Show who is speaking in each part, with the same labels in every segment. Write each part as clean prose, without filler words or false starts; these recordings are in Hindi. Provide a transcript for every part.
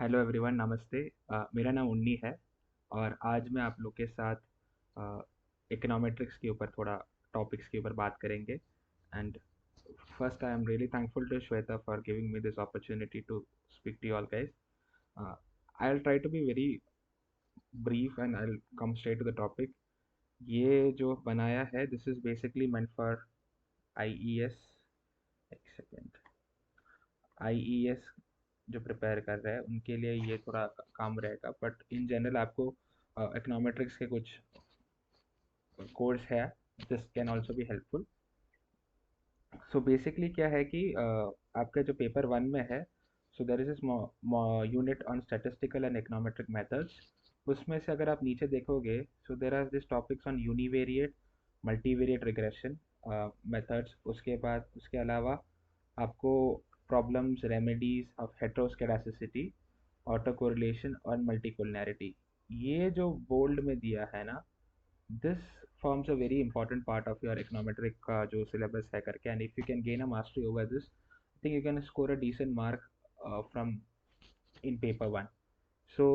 Speaker 1: हेलो एवरीवन, नमस्ते। मेरा नाम उन्नी है और आज मैं आप लोग के साथ इकोनॉमेट्रिक्स के ऊपर थोड़ा टॉपिक्स के ऊपर बात करेंगे। And first I am really thankful to Shweta for giving me this opportunity to speak to you all guys. I will try to be very brief and I will come straight to the topic. ये जो बनाया है this is basically meant for IES. एक सेकेंड। आईईएस जो प्रिपेयर कर रहे हैं उनके लिए ये थोड़ा काम रहेगा, बट इन जनरल आपको इकोनॉमेट्रिक्स के कुछ कोर्स है, this can also be helpful. So basically क्या है कि आपका जो पेपर वन में है, सो देर इज इस unit on statistical and econometric methods. उसमें से अगर आप नीचे देखोगे, so there are this topics on univariate multivariate regression methods. उसके बाद उसके अलावा आपको problems remedies of heteroscedasticity, autocorrelation और मल्टीकोलिनैरिटी, ये जो बोल्ड में दिया है ना, this forms a very important part of your econometric का जो syllabus है करके, and if you can gain a mastery over this, I think you can score a decent mark from in paper one. So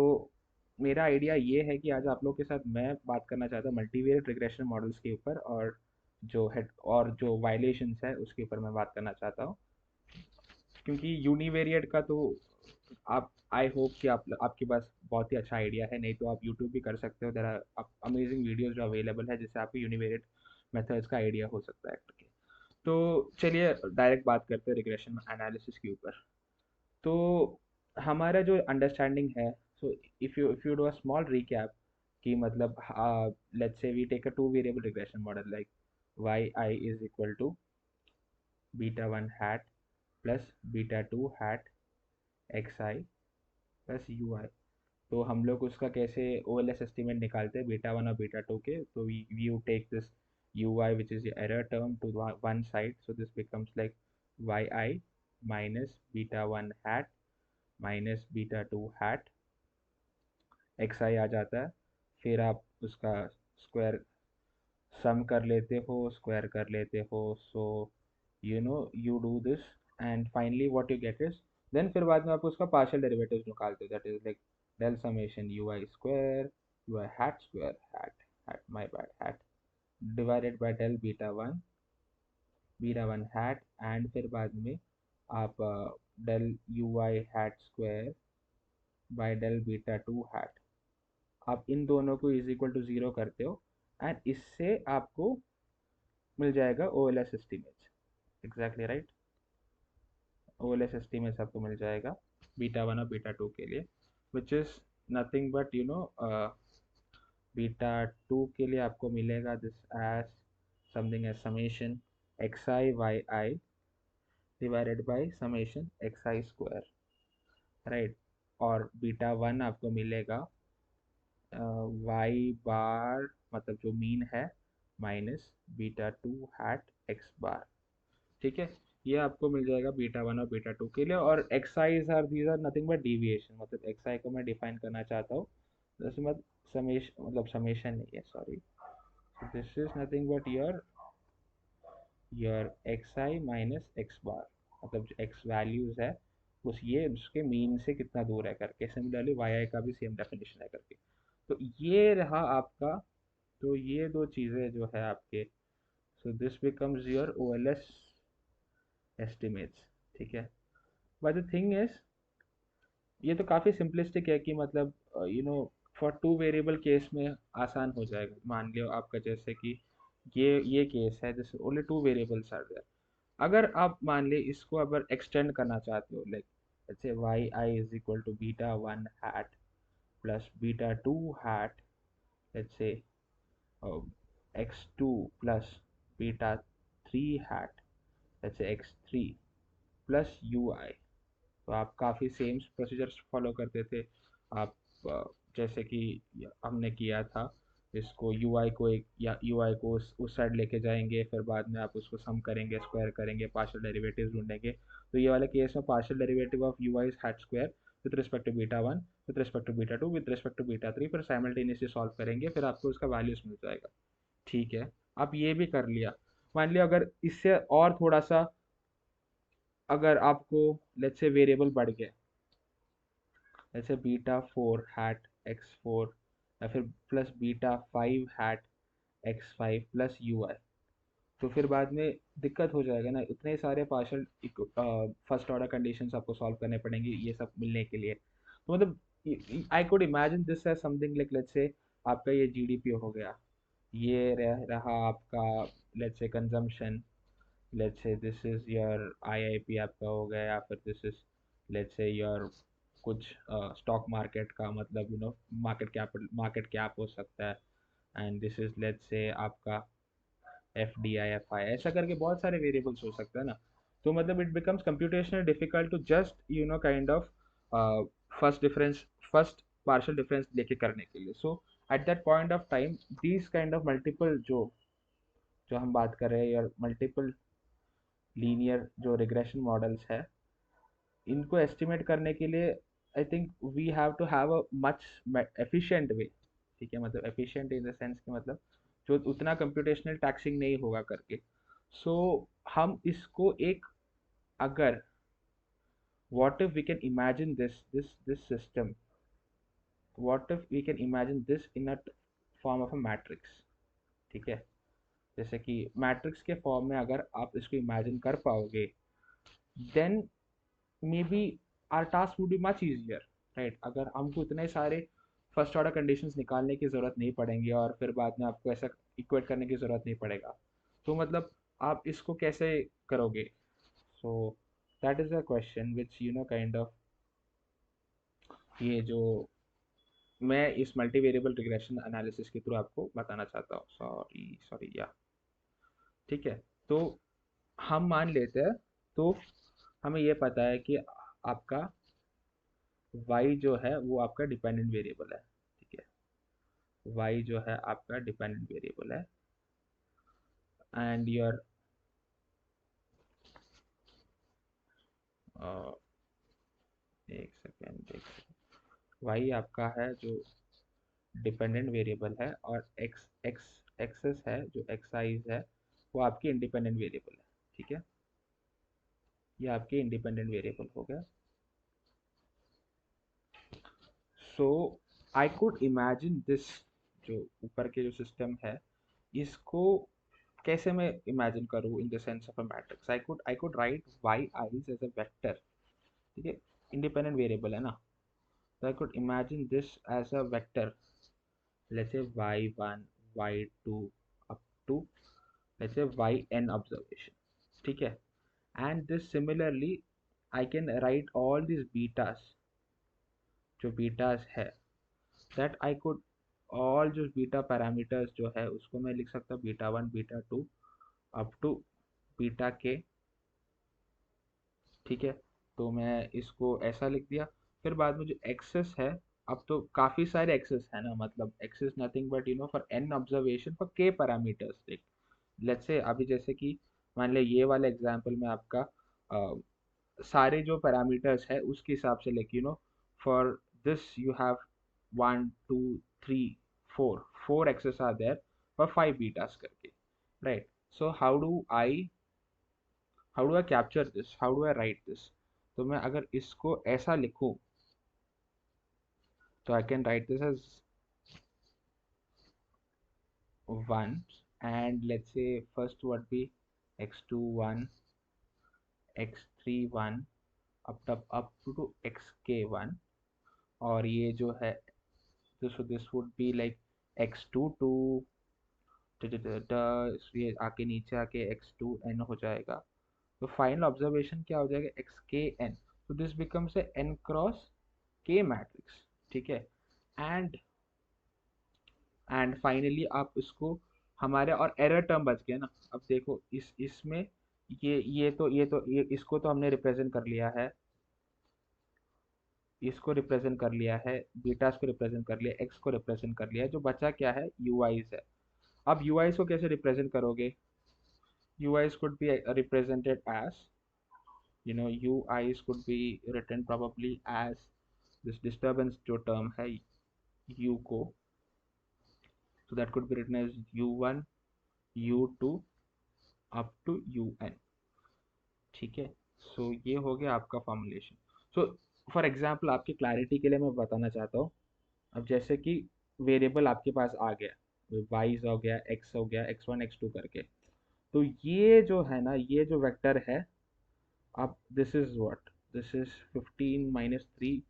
Speaker 1: मेरा आइडिया ये है कि आज आप लोग के साथ मैं बात करना चाहता हूँ मल्टीवेरिएट रिग्रेशन मॉडल्स के ऊपर, और जो वायलेशंस है उसके ऊपर मैं बात करना चाहता हूँ। क्योंकि यूनिवेरिएट का तो आप, आई होप कि आपके पास बहुत ही अच्छा आइडिया है, नहीं तो आप यूट्यूब भी कर सकते हो। देर आर अमेजिंग वीडियोज जो अवेलेबल है जिससे आपको यूनिवेरिएट मेथड्स का आइडिया हो सकता है करके। तो चलिए डायरेक्ट बात करते हैं रिग्रेशन एनालिसिस के ऊपर। तो हमारा जो अंडरस्टैंडिंग है, so if you do a small recap कि मतलब let's say we take a two variable regression model like Y I is equal to beta one hat plus beta two hat X I plus U I. तो हम लोग उसका कैसे ओ एल एस एस्टिमेट निकालते हैं बीटा वन और बीटा टू के, तो we you take this U I which is error term to one side, so this becomes like Y I minus beta one hat minus beta two hat X I आ जाता है। फिर आप उसका स्क्वायर सम कर लेते हो, स्क्वायर कर लेते हो, so you do this and finally what you get is, then फिर बाद में आप उसका पार्शियल डेरिवेटिव निकालते हो, that is like del summation ui square ui hat square hat my bad hat divided by del beta 1 hat, and फिर बाद में आप del ui hat square by del beta 2 hat, आप इन दोनों को इज इक्वल टू ज़ीरो करते हो, एंड इससे आपको मिल जाएगा O L S estimate. Exactly right, O L S estimate आपको मिल जाएगा बीटा वन और बीटा टू के लिए, which is nothing but beta two के लिए आपको मिलेगा this as something as summation X I Y I divided by summation X I square, right. और बीटा वन आपको मिलेगा वाई बार, मतलब जो मीन है, minus beta two hat X bar. ठीक है, ये आपको मिल जाएगा बीटा वन और बीटा टू के लिए। और x i's are these are nothing but deviation, मतलब एक्स आई को मैं डिफाइन करना चाहता हूँ, जैसे मत समेशन, मतलब समेशन नहीं है, sorry. So this is nothing but your xi minus x bar, मतलब जो x वैल्यूज है उस ये उसके मीन से कितना दूर है करके। सिमिलरली yi का भी सेम डेफिनेशन है करके। तो ये रहा आपका, तो ये दो चीज़ें जो है आपके, so this becomes your O L S estimates. ठीक है, बट द थिंग इज, ये तो काफ़ी सिंपलिस्टिक है कि मतलब फॉर टू वेरिएबल केस में आसान हो जाएगा। मान लियो आपका जैसे कि ये केस है जैसे only two variables are there. अगर आप मान ली इसको अगर एक्सटेंड करना चाहते हो, लाइक जैसे Y I is equal to beta one hat plus beta two hat, let's say X two plus beta three hat, let's say X three plus U I. तो आप काफ़ी सेम प्रोसीजर्स फॉलो करते थे। आप जैसे कि हमने किया था, इसको यूआई को एक या यूआई को उस साइड लेके जाएंगे, फिर बाद में आप उसको सम करेंगे, स्क्वायर करेंगे, पार्शियल डेरिवेटिव ढूंढेंगे। तो ये वाले केस में partial derivative of u i hat square with respect to beta one, with respect to beta two, with respect to beta three, फिर साइमल्टेनियसली सॉल्व करेंगे, फिर आपको उसका वैल्यूज मिल जाएगा। ठीक है, आप ये भी कर लिया। मान लिया अगर इससे और थोड़ा सा, अगर आपको लेट्स से वेरिएबल बढ़ गया, जैसे बीटा 4 हैट x4, या फिर plus beta 5 hat x5 plus ui। तो फिर बाद में दिक्कत हो जाएगा ना, इतने सारे पार्शियल फर्स्ट ऑर्डर कंडीशंस आपको सॉल्व करने पड़ेंगे ये सब मिलने के लिए। तो मतलब I could imagine this as something like, let's say आपका ये जीडीपी हो गया, ये रहा आपका let's say consumption, let's say this is your IIP आपका हो गया, या फिर this is let's say your कुछ स्टॉक मार्केट का मतलब मार्केट कैपिटल, मार्केट कैप हो सकता है, and this is let's say आपका F D I F I, ऐसा करके बहुत सारे वेरिएबल्स हो सकते हैं ना। तो मतलब it becomes computational difficult to just kind of first difference, first partial difference लेके करने के लिए। So at that point of time these kind of multiple जो जो हम बात कर रहे हैं, या मल्टीपल लीनियर जो रिग्रेशन मॉडल्स है, इनको एस्टिमेट करने के लिए I think we have to have a much efficient way. ठीक है, मतलब एफिशिएंट इन द सेंस कि मतलब जो उतना कंप्यूटेशनल टैक्सिंग नहीं होगा करके। सो हम इसको एक, अगर what if we can imagine this system, what if we can imagine this in a form of a matrix. ठीक है, जैसे कि मैट्रिक्स के फॉर्म में अगर आप इसको इमेजिन कर पाओगे, then may be our task would be much easier, right. अगर हमको इतने सारे फर्स्ट ऑर्डर कंडीशंस निकालने की ज़रूरत नहीं पड़ेंगी, और फिर बाद में आपको ऐसा इक्वेट करने की ज़रूरत नहीं पड़ेगा, तो मतलब आप इसको कैसे करोगे। So that is a question which kind of, ये जो मैं इस मल्टी वेरिएबल रिग्रेशन एनालिसिस के थ्रू आपको बताना चाहता हूँ। सॉरी सॉरी या ठीक है। तो हम मान लेते हैं, तो हमें ये पता है कि आपका y जो है वो आपका डिपेंडेंट वेरिएबल है। ठीक है, y जो है आपका डिपेंडेंट वेरिएबल है, एंड योर एक सेकेंड, y आपका है जो डिपेंडेंट वेरिएबल है, और x x एक्सेस है जो एक्साइज है, वो आपकी इंडिपेंडेंट वेरिएबल है। ठीक है, ये आपके इंडिपेंडेंट वेरिएबल हो गया। सो आई कुड इमेजिन दिस, जो ऊपर के जो सिस्टम है, इसको कैसे मैं इमेजिन करूँ in the sense of a matrix. I could write y i's as a vector. ठीक है, इंडिपेंडेंट वेरिएबल है ना, तो I could imagine this as a vector, let's say y1 y2 up to let's say yn observation. ठीक है, and this similarly I can write all this betas, जो बीटास है, दैट आई कुड ऑल जो बीटा पैरामीटर्स जो है उसको मैं लिख सकता हूँ beta 1 beta 2 up to beta k. ठीक है, तो मैं इसको ऐसा लिख दिया। फिर बाद में जो एक्सेस है, अब तो काफ़ी सारे एक्सेस है ना, मतलब x's nothing but for n observation for k parameters. Like let's say अभी जैसे कि मान लिया ये वाला एग्जांपल में आपका सारे जो पैरामीटर्स है उसके हिसाब से, like for this you have 1 2 3 4 X's are there for 5 betas करके, right. So how do I capture this, how do I write this. तो मैं अगर इसको ऐसा लिखूं, तो I can write this as 1, and let's say first would be x2 1, x3 1, up to xk 1, और ये जो है, this would be like x2 2, ये आके नीचे आके x2n हो जाएगा। तो फाइनल ऑब्जर्वेशन क्या हो जाएगा, xkn। तो this becomes a n cross k matrix. ठीक है, एंड फाइनली आप इसको हमारे, और एरर टर्म बच गया ना। अब देखो इसमें ये इसको तो हमने रिप्रेजेंट कर लिया है, इसको रिप्रेजेंट कर लिया है, बीटास को रिप्रेजेंट कर लिया, एक्स को रिप्रेजेंट कर लिया है, जो बचा क्या है, यूआईज है। अब यूआईज को कैसे रिप्रेजेंट करोगे, U I's could be represented as, U I's could be written probably as this disturbance जो टर्म है यू को, so that could be written as u1 u2 up to un। ठीक है, सो ये हो गया आपका फॉर्मुलेशन। सो फॉर एग्जांपल आपकी क्लैरिटी के लिए मैं बताना चाहता हूँ। अब जैसे कि वेरिएबल आपके पास आ गया, वाई हो गया, एक्स हो गया, एक्स वन एक्स टू करके। तो ये जो है ना, ये जो वेक्टर है, अब this is what, this is 15 minus 3,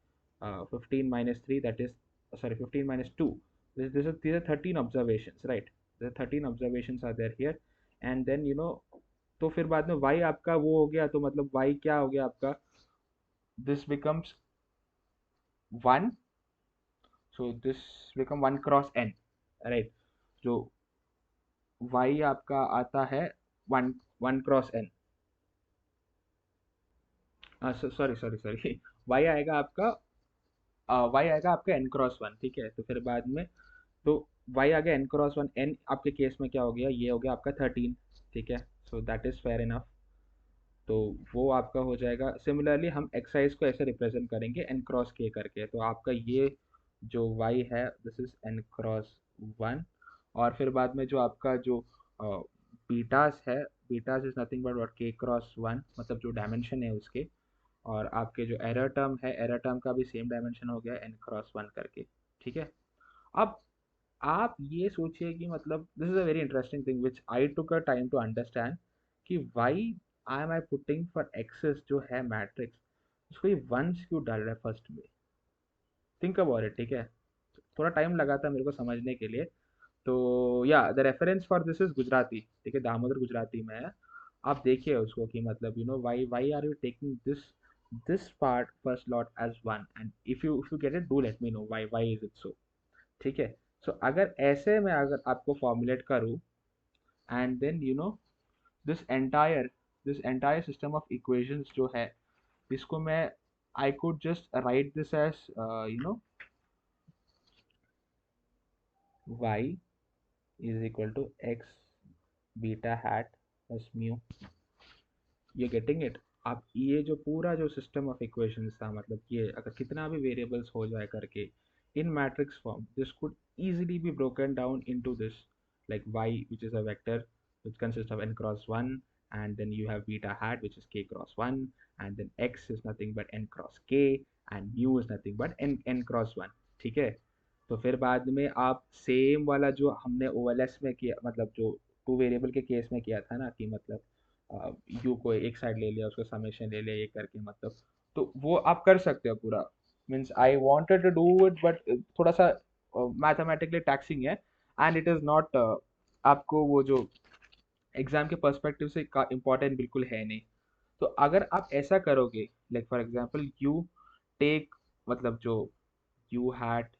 Speaker 1: 15 minus 3, that is, sorry, 15 minus 2, this is, these are 13 observations, right? The 13 observations are there here. And then तो फिर बाद में y आपका वो हो गया, तो मतलब y क्या हो गया आपका, this becomes 1, so this become 1 cross n, right? जो y आपका आता है 1 1 cross n, sorry sorry sorry y आएगा आपका, y आएगा आपका n क्रॉस 1, ठीक है? तो फिर बाद में, तो y आ गया n क्रॉस 1, n आपके केस में क्या हो गया, ये हो गया आपका 13, ठीक है? So that is fair enough. तो वो आपका हो जाएगा। सिमिलरली हम एक्सरसाइज को ऐसे रिप्रेजेंट करेंगे n क्रॉस k करके। तो आपका ये जो y है, दिस इज n क्रॉस 1। और फिर बाद में जो आपका जो बीटास है, betas is nothing but what, k cross 1, मतलब जो डायमेंशन है उसके। और आपके जो एरर टर्म है, एरर टर्म का भी सेम डायमेंशन हो गया n क्रॉस 1 करके, ठीक है? अब आप ये सोचिए कि मतलब this is a very interesting thing which I took a time to understand, कि why I am I putting four X's जो है मैट्रिक्स, उसको ये वंस क्यों डाल रहा है फर्स्ट में। थिंक अबाउट इट, ठीक है? थोड़ा टाइम लगा था मेरे को समझने के लिए। तो या the reference for this is Gujarati, ठीक है? दामोदर गुजराती में है। आप देखिए उसको कि मतलब why why are you taking this part first lot as one, and if you get it, do let me know why is it so, ठीक है? सो अगर ऐसे मैं अगर आपको फॉर्मुलेट करूँ, and then this entire this entire system of equations जो है, इसको मैं, I could just write this as no y is equal to x beta hat plus mu. ये गेटिंग इट? आप ये जो पूरा जो सिस्टम ऑफ इक्वेशंस था, मतलब ये अगर कितना भी वेरिएबल्स हो जाए करके in matrix form, this could easily be broken down into this, like y, which is a vector which consists of n cross 1, and then you have beta hat which is k cross 1, and then x is nothing but n cross k, and mu is nothing but n cross 1, ठीक है? तो फिर बाद में आप सेम वाला जो हमने OLS में किया, मतलब जो टू वेरिएबल के केस में किया था ना, कि मतलब यू को एक साइड ले लिया, उसको समेशन ले लिया, ये करके मतलब, तो वो आप कर सकते हो पूरा। Means I wanted to do it, but थोड़ा सा मैथमेटिकली टैक्सिंग है, एंड इट इज़ नॉट, आपको वो जो एग्जाम के पर्सपेक्टिव से का इम्पोर्टेंट बिल्कुल है नहीं। तो अगर आप ऐसा करोगे, like for example you take, मतलब जो यू हैट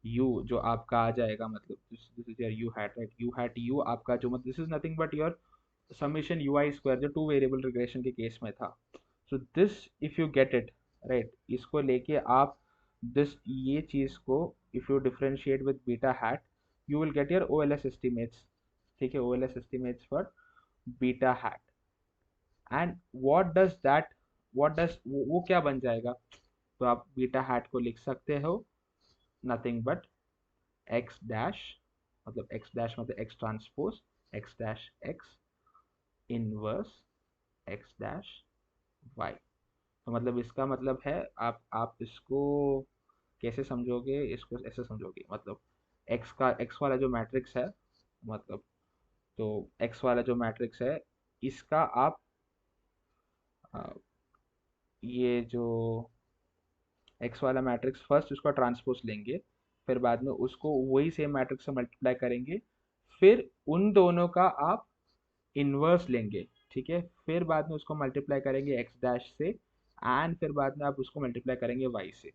Speaker 1: यू जो आपका आ जाएगा, मतलब this is your u hat, right? U hat u आपका जो, मतलब this is nothing but your summation u i square, जो टू वेरिएबल रिग्रेशन के केस में था। So this if you get it right, इसको लेके आप दिस ये चीज को if you differentiate with beta hat, you will get your O L S estimates, ठीक है? O L S estimates for beta hat. And what does that, what does वो क्या बन जाएगा? तो आप बीटा हैट को लिख सकते हो नथिंग बट एक्स डैश, मतलब एक्स डैश मतलब x transpose x dash x inverse x dash y. तो मतलब इसका मतलब है, आप इसको कैसे समझोगे, इसको ऐसे समझोगे, मतलब एक्स वाला जो मैट्रिक्स है, मतलब तो एक्स वाला जो मैट्रिक्स है, इसका आप अ, ये जो एक्स वाला मैट्रिक्स फर्स्ट उसका ट्रांसपोज लेंगे, फिर बाद में उसको वही सेम मैट्रिक्स से मल्टीप्लाई करेंगे, फिर उन दोनों का आप इनवर्स लेंगे, ठीक है? फिर बाद में उसको मल्टीप्लाई करेंगे एक्स डैश से, एंड फिर बाद में आप उसको मल्टीप्लाई करेंगे वाई से।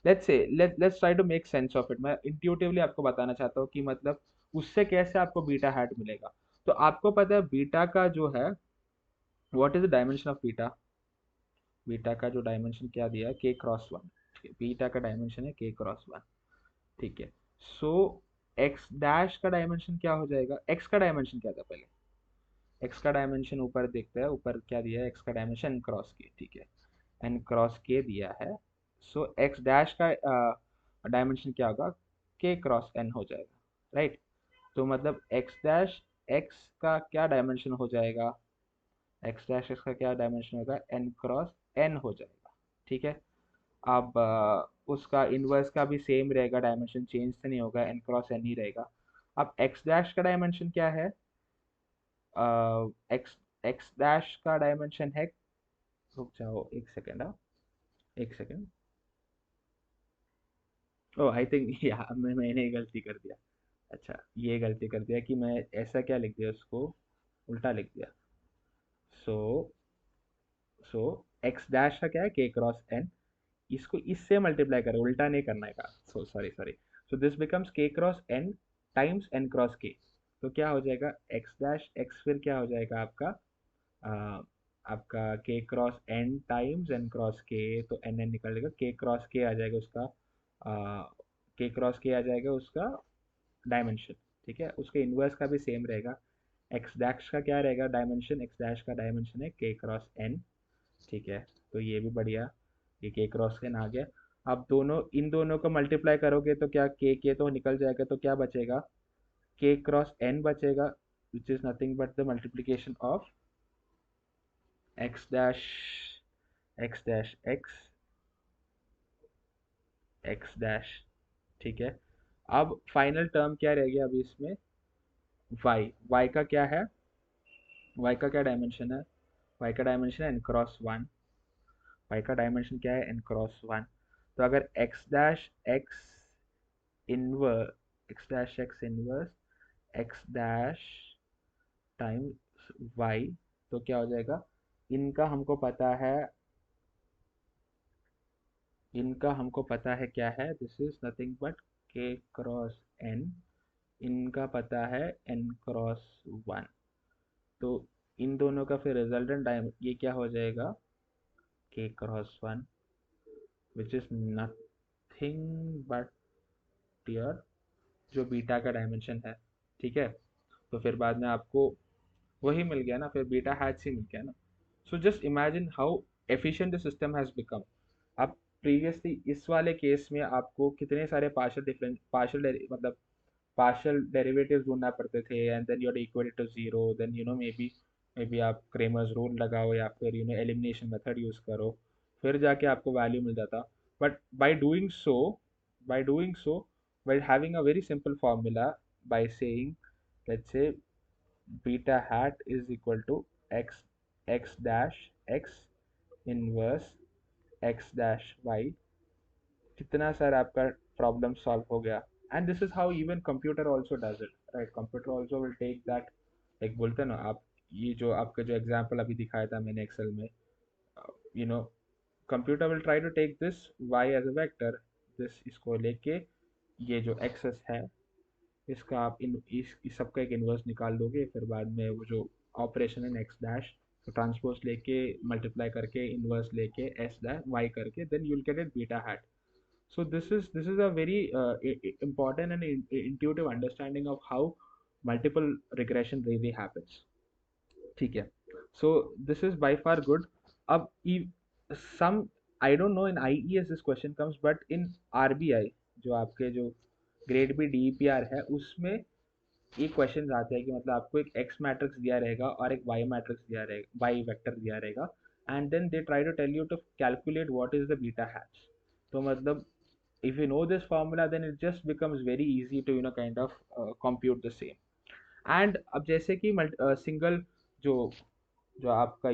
Speaker 1: Let's try to make sense of it. मैं इंट्यूटिवली आपको बताना चाहता हूँ कि मतलब उससे कैसे आपको बीटा हैट मिलेगा। तो आपको पता है बीटा का जो है, what is the dimension of beta? Beta का जो डायमेंशन क्या दिया है, के क्रॉस वन। बीटा का डायमेंशन है के क्रॉस वन, ठीक है? सो एक्स डैश का डायमेंशन क्या हो जाएगा? एक्स का डायमेंशन क्या था पहले? एक्स का डायमेंशन ऊपर देखते हैं, ऊपर क्या दिया है? एक्स का डायमेंशन एन क्रॉस के, ठीक है? एन क्रॉस के दिया है। सो एक्स डैश का डायमेंशन क्या होगा? के क्रॉस एन हो जाएगा, राइट? तो मतलब एक्स डैश एक्स का क्या डायमेंशन हो जाएगा? एक्स डैश एक्स का क्या डायमेंशन होगा? एन क्रॉस एन हो जाएगा, ठीक है? अब उसका इन्वर्स का भी सेम रहेगा, डायमेंशन चेंज तो नहीं होगा, एन क्रॉस एन ही रहेगा। अब एक्स डैश का डायमेंशन क्या है? एक्स एक्स डैश का डायमेंशन है, रुक जाओ एक सेकेंड, हाँ एक सेकेंड। ओ आई थिंक या मैंने गलती कर दिया। अच्छा ये गलती कर दिया कि मैं ऐसा क्या लिख दिया, उसको उल्टा लिख दिया। सो सो एक्स डैश का क्या है, के क्रॉस एन, इसको इससे मल्टीप्लाई करो, उल्टा नहीं करना है का, so sorry sorry. So this becomes K cross N times N cross के। तो क्या हो जाएगा, एक्स डैश एक्स फिर क्या हो जाएगा आपका, आ, आपका k cross N times N cross के, तो एन एन निकलेगा, के क्रॉस के आ जाएगा उसका, के क्रॉस के आ जाएगा उसका डायमेंशन। ठीक है, उसके इन्वर्स का भी सेम रहेगा। एक्स डैश का क्या रहेगा डायमेंशन, एक्स डैश का डायमेंशन है के क्रॉस एन। ठीक है, तो ये भी बढ़िया, ये के क्रॉस एन आ गया। अब दोनों, इन दोनों को मल्टीप्लाई करोगे तो क्या, के तो निकल जाएगा, तो क्या बचेगा, के क्रॉस एन बचेगा, which is nothing but the multiplication of x dash x dash x x dash. ठीक है, अब फाइनल टर्म क्या रह गया अभी इसमें, वाई, वाई का क्या है, वाई का क्या डायमेंशन है, वाई का डायमेंशन है एन क्रॉस वन, वाई का डायमेंशन क्या है एन क्रॉस वन। तो अगर x dash x inverse x dash time y, तो क्या हो जाएगा, इनका हमको पता है, इनका हमको पता है क्या है, दिस इज नथिंग बट के क्रॉस एन, इनका पता है एन क्रॉस वन। तो इन दोनों का फिर रिजल्टेंट टाइम ये क्या हो जाएगा, के cross one, which is nothing but your जो बीटा का डायमेंशन है। ठीक है, तो फिर बाद में आपको वही मिल गया ना, फिर बीटा हैच ही मिल गया ना। So just imagine how efficient the system has become. अब प्रीवियसली इस वाले केस में आपको कितने सारे पार्शियल डिफरेंस, पार्शियल मतलब पार्शियल डेरिवेटिव्स ढूंढना पड़ते थे, and then you are equal to zero, then may be आप क्रेमर्स रूल लगाओ या फिर एलिमिनेशन मेथड यूज करो, फिर जाके आपको वैल्यू मिल जाता। But by doing so by having a very simple formula, by saying, let's say, beta hat is equal to x dash x inverse x dash y, कितना सर आपका प्रॉब्लम सॉल्व हो गया। And this is how even computer also does it, right, computer also will take that, एक बोलते हैं ना आप, ये जो आपका जो एग्जांपल अभी दिखाया था मैंने एक्सेल में, you know computer will try to take this y as a vector, this इसको लेके ये जो एक्सेस है इसका आप इस सबका एक इन्वर्स निकाल दोगे, फिर बाद में वो जो ऑपरेशन है नेक्स्ट डैश, तो ट्रांसपोज लेके मल्टीप्लाई करके इन्वर्स लेके एस डैश वाई करके, then you will get it beta hat. So this is a very important and intuitive understanding of how multiple regression really happens. ठीक है, so this is by far good. अब some, I don't know in IES this question comes, but in RBI जो आपके जो ग्रेड बी DEPR है उसमें ये क्वेश्चन आते हैं कि मतलब आपको एक एक्स मैट्रिक्स दिया रहेगा और एक वाई मैट्रिक्स दिया रहेगा, वाई वेक्टर दिया रहेगा, and then they try to tell you to calculate what is the beta hat. तो मतलब if you know this formula then it just becomes very easy to kind of compute the same. And अब जैसे कि सिंगल जो जो आपका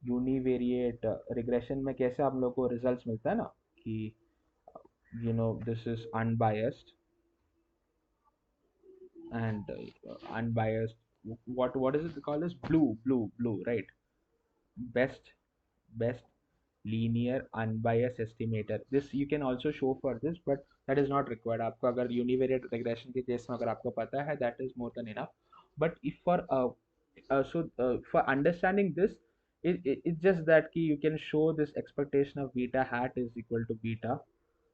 Speaker 1: यूनिवेरिएट रिग्रेशन में कैसे आप लोग को रिजल्ट्स मिलता है ना, कि this is unbiased and unbiased, what is it called as blue, right, best linear unbiased estimator, this you can also show for this, but that is not required। आपको अगर यूनिवेरिएट रिग्रेशन के केस में अगर आपको पता है, that is more than enough। but if for for understanding this, it's just that ki you can show this expectation of beta hat is equal to beta,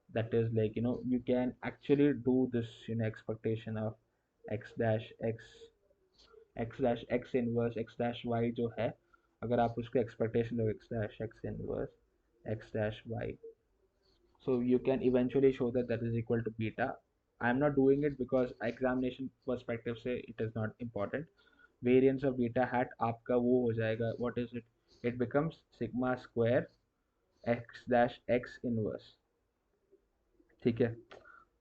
Speaker 1: that is like you can actually do this expectation of x dash x inverse x dash y जो है, अगर आप उसको एक्सपेक्टेशन दो x inverse x dash y, so you can eventually show that that is equal to beta। I am not doing it because examination perspective से it is not important। variance of beta hat आपका वो हो जाएगा, what is it, it becomes sigma square x dash x inverse. ठीक है,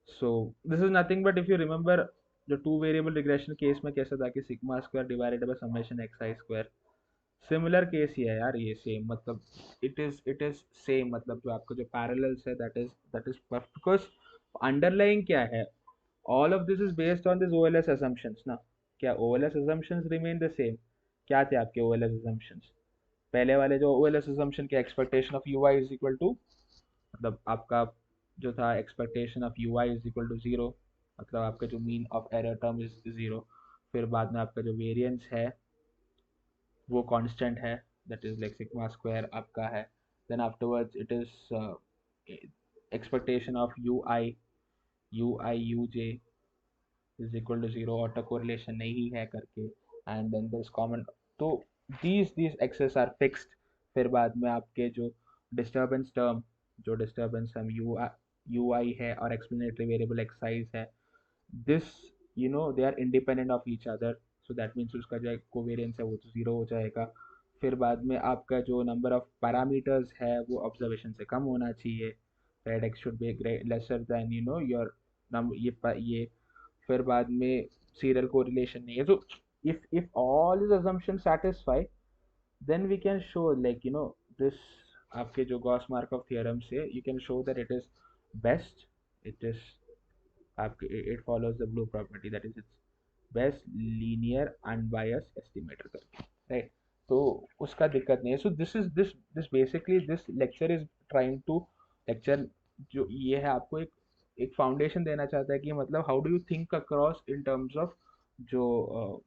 Speaker 1: so this is nothing but if you remember जो टू वेरिएबल रिग्रेशन केस में कैसा था कि sigma square divided by summation X I square, similar case ही है यार ये, सेम मतलब इट इज सेम, मतलब जो आपका जो पैरेलल्स है that is perfect, because underlying क्या है, all of this is based on this OLS assumptions ना। क्या OLS assumptions remain the same? क्या थे आपके ओएलएस assumptions? पहले वाले जो ओएलएस assumption के expectation of ui is equal to, मतलब आपका जो था expectation of ui is equal to zero, मतलब आपका जो mean of error term is zero. फिर बाद में आपका जो वेरिएंस है वो कांस्टेंट है, that is like sigma square आपका है। Then afterwards it is expectation of ui uj is equal to zero, auto correlation नहीं है करके, एंड देन दिस कॉमन। तो दीज एक्सेस आर फिक्स्ड। फिर बाद में आपके जो डिस्टर्बेंस टर्म, जो डिस्टर्बेंस हम यू आई है और एक्सप्लेनेटरी वेरिएबल एक्साइज है, this they are independent of each other, so that means उसका जो कोवेरियंस है वो तो जीरो हो जाएगा। फिर बाद में आपका जो नंबर ऑफ पैरामीटर्स है वो ऑब्जर्वेशन से कम होना चाहिए, red x should be lesser than your number, ये फिर बाद में सीरियल कोरिलेशन नहीं है। So if all is assumption satisfy, then we can show like this, आपके जो गॉस मार्कov थ्योरम से you can show that it is best, it is आपके it follows the blue property, that is its best linear unbiased estimator करके, right? तो उसका दिक्कत नहीं है। So this basically this lecture is trying to lecture, जो ये है आपको एक फाउंडेशन देना चाहता है कि मतलब how do you think across in terms of जो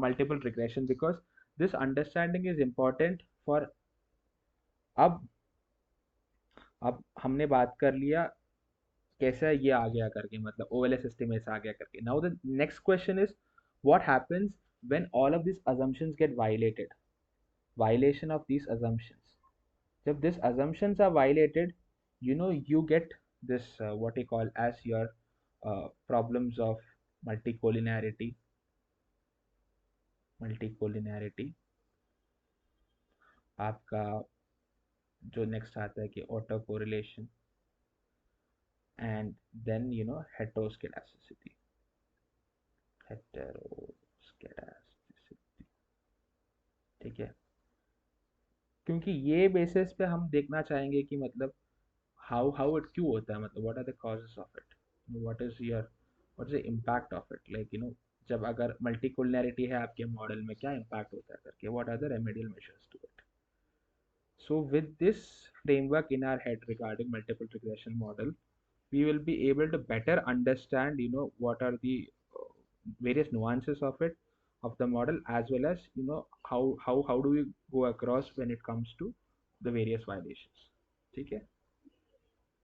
Speaker 1: multiple regression, because this understanding is important for. अब हमने बात कर लिया कैसा ये आ गया करके, मतलब ओएलएस सिस्टम ऐसा आ गया करके। Now the next question is what happens when all of this assumptions get violated, violation of these assumptions, जब these assumptions are violated, you get this what you call as your problems of multicollinearity, आपका जो नेक्स्ट आता है कि ऑटो कोरिलेशन, एंड देन हेटेरोस्केडास्टिसिटी। ठीक है, क्योंकि ये बेसिस पे हम देखना चाहेंगे कि मतलब हाउ इट क्यों होता है, मतलब what are the causes of it, what is the impact of it, like जब अगर मल्टीकुलरिटी है आपके मॉडल में क्या इम्पैक्ट होता है करके, what are the remedial measures to it. So with this framework in our head regarding multiple regression model, we will be able to better understand what are the various nuances of it, of the model, as well as how do we go across when it comes to the various violations. ठीक है।